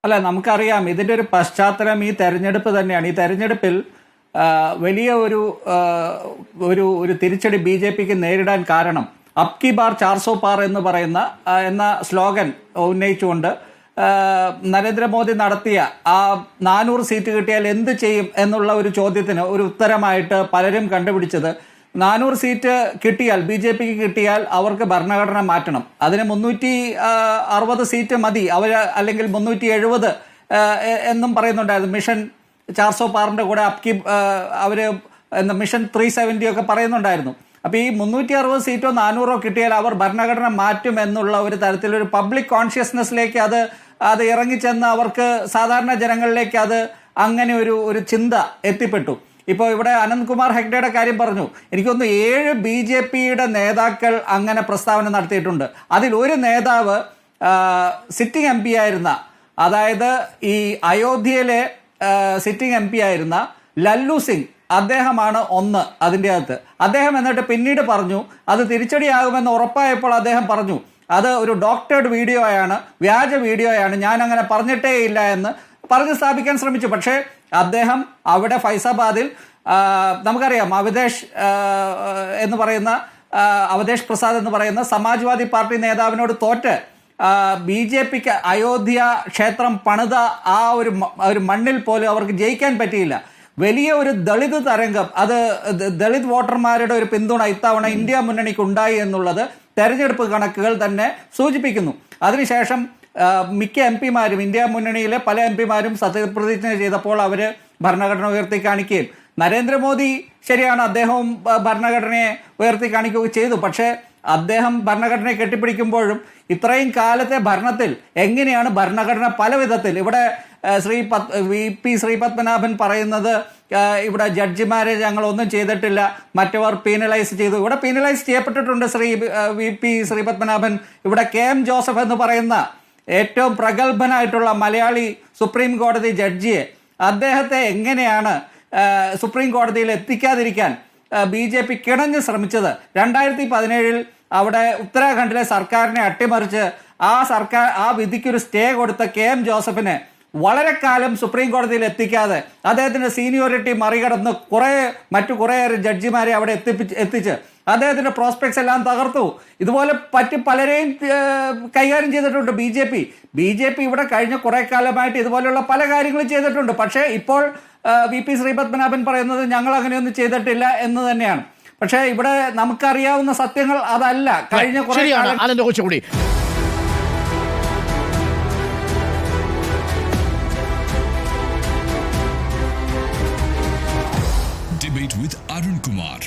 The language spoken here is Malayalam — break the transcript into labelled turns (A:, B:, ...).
A: അല്ല, നമുക്കറിയാം ഇതിൻ്റെ ഒരു പശ്ചാത്തലം ഈ തെരഞ്ഞെടുപ്പ് തന്നെയാണ്. ഈ തെരഞ്ഞെടുപ്പിൽ വലിയ ഒരു തിരിച്ചടി BJPക്ക് നേരിടാൻ കാരണം അബ്കി ബാർ 400 പാർ എന്ന് പറയുന്ന സ്ലോഗൻ ഉന്നയിച്ചുകൊണ്ട് നരേന്ദ്രമോദി നടത്തിയ ആ 400 സീറ്റ് കിട്ടിയാൽ എന്ത് ചെയ്യും എന്നുള്ള ഒരു ചോദ്യത്തിന് ഒരു ഉത്തരമായിട്ട് പലരും കണ്ടുപിടിച്ചത് 400 സീറ്റ് കിട്ടിയാൽ BJPക്ക് കിട്ടിയാൽ അവർക്ക് ഭരണഘടന മാറ്റണം, അതിന് 360 സീറ്റ് മതി അല്ലെങ്കിൽ 370 എന്നും പറയുന്നുണ്ടായിരുന്നു. മിഷൻ 400 പാറിന്റെ കൂടെ മിഷൻ 370 ഒക്കെ പറയുന്നുണ്ടായിരുന്നു. അപ്പോൾ ഈ 360 സീറ്റോ 400 കിട്ടിയാൽ അവർ ഭരണഘടന മാറ്റും എന്നുള്ള ഒരു തരത്തിലൊരു പബ്ലിക് കോൺഷ്യസ്നെസ്സിലേക്ക് അത് ഇറങ്ങിച്ചെന്ന് അവർക്ക് സാധാരണ ജനങ്ങളിലേക്ക് അങ്ങനെ ഒരു ചിന്ത എത്തിപ്പെട്ടു. ഇപ്പോൾ ഇവിടെ അനന്ത്കുമാർ ഹെഗ്ഡെയുടെ കാര്യം പറഞ്ഞു. എനിക്കൊന്ന് 7 BJPയുടെ നേതാക്കൾ അങ്ങനെ പ്രസ്താവന നടത്തിയിട്ടുണ്ട്. അതിൽ ഒരു നേതാവ് സിറ്റിംഗ് MP ആയിരുന്ന, അതായത് ഈ അയോധ്യയിലെ സിറ്റിംഗ് MP ആയിരുന്ന ലല്ലു സിംഗ്, അദ്ദേഹമാണ് ഒന്ന് അതിൻ്റെ അകത്ത്. അദ്ദേഹം എന്നിട്ട് പിന്നീട് പറഞ്ഞു, അത് തിരിച്ചടിയാകുമെന്ന് ഉറപ്പായപ്പോൾ അദ്ദേഹം പറഞ്ഞു അത് ഒരു ഡോക്ടേഡ് വീഡിയോയാണ്, വ്യാജ വീഡിയോയാണ്, ഞാൻ അങ്ങനെ പറഞ്ഞിട്ടേ ഇല്ല എന്ന് പറഞ്ഞ് സ്ഥാപിക്കാൻ ശ്രമിച്ചു. പക്ഷേ അദ്ദേഹം അവിടെ ഫൈസാബാദിൽ നമുക്കറിയാം അവധേഷ് പ്രസാദ് എന്ന് പറയുന്ന സമാജ്വാദി പാർട്ടി നേതാവിനോട് തോറ്റ് BJPക്ക് അയോധ്യ ക്ഷേത്രം പണിത ആ ഒരു മണ്ണിൽ പോലും അവർക്ക് ജയിക്കാൻ പറ്റിയില്ല. വലിയ ഒരു ദളിത് തരംഗം, ദളിത് വോട്ടർമാരുടെ ഒരു പിന്തുണ ഇത്തവണ ഇന്ത്യ മുന്നണിക്ക് ഉണ്ടായി എന്നുള്ളത് തെരഞ്ഞെടുപ്പ് കണക്കുകൾ തന്നെ സൂചിപ്പിക്കുന്നു. അതിനുശേഷം മിക്ക MP മാരും, ഇന്ത്യ മുന്നണിയിലെ പല MP മാരും സത്യപ്രതിജ്ഞ ചെയ്തപ്പോൾ അവർ ഭരണഘടന ഉയർത്തി കാണിക്കുകയും നരേന്ദ്രമോദി, ശരിയാണ്, അദ്ദേഹവും ഭരണഘടനയെ ഉയർത്തി കാണിക്കുകയും ചെയ്തു. പക്ഷേ അദ്ദേഹം ഭരണഘടനയെ കെട്ടിപ്പിടിക്കുമ്പോഴും ഇത്രയും കാലത്തെ ഭരണത്തിൽ എങ്ങനെയാണ് ഭരണഘടന പല വിധത്തിൽ ഇവിടെ VP ശ്രീപത്മനാഭൻ പറയുന്നത് ഇവിടെ ജഡ്ജിമാരെ ഞങ്ങളൊന്നും ചെയ്തിട്ടില്ല, മറ്റവർ പീനലൈസ് ചെയ്തു. ഇവിടെ പീനലൈസ് ചെയ്യപ്പെട്ടിട്ടുണ്ട് VP ശ്രീപത്മനാഭൻ. ഇവിടെ KM ജോസഫ് എന്ന് പറയുന്ന ഏറ്റവും പ്രഗത്ഭനായിട്ടുള്ള മലയാളി സുപ്രീം കോടതി ജഡ്ജിയെ, അദ്ദേഹത്തെ എങ്ങനെയാണ് സുപ്രീം കോടതിയിൽ എത്തിക്കാതിരിക്കാൻ BJP കിണഞ്ഞ് ശ്രമിച്ചത്? 2017 അവിടെ ഉത്തരാഖണ്ഡിലെ സർക്കാരിനെ അട്ടിമറിച്ച് ആ വിധിക്കൊരു സ്റ്റേ കൊടുത്ത KM ജോസഫിനെ വളരെ കാലം സുപ്രീം കോടതിയിൽ എത്തിക്കാതെ അദ്ദേഹത്തിന്റെ സീനിയോറിറ്റി മറികടന്ന് മറ്റു കുറേയേറെ ജഡ്ജിമാരെ അവിടെ എത്തിച്ച് അദ്ദേഹത്തിന്റെ പ്രോസ്പെക്ട്സ് എല്ലാം തകർത്തു. ഇതുപോലെ പലരെയും കൈകാര്യം ചെയ്തിട്ടുണ്ട് BJP ഇവിടെ കഴിഞ്ഞ കുറെ കാലമായിട്ട് ഇതുപോലെയുള്ള പല കാര്യങ്ങളും ചെയ്തിട്ടുണ്ട്. പക്ഷേ ഇപ്പോൾ VP ശ്രീപത്മനാഭൻ പറയുന്നത് ഞങ്ങൾ അങ്ങനെയൊന്നും ചെയ്തിട്ടില്ല എന്ന് തന്നെയാണ്. പക്ഷേ ഇവിടെ നമുക്കറിയാവുന്ന സത്യങ്ങൾ അതല്ല. കഴിഞ്ഞ കുറെ
B: Debate with Arun Kumar.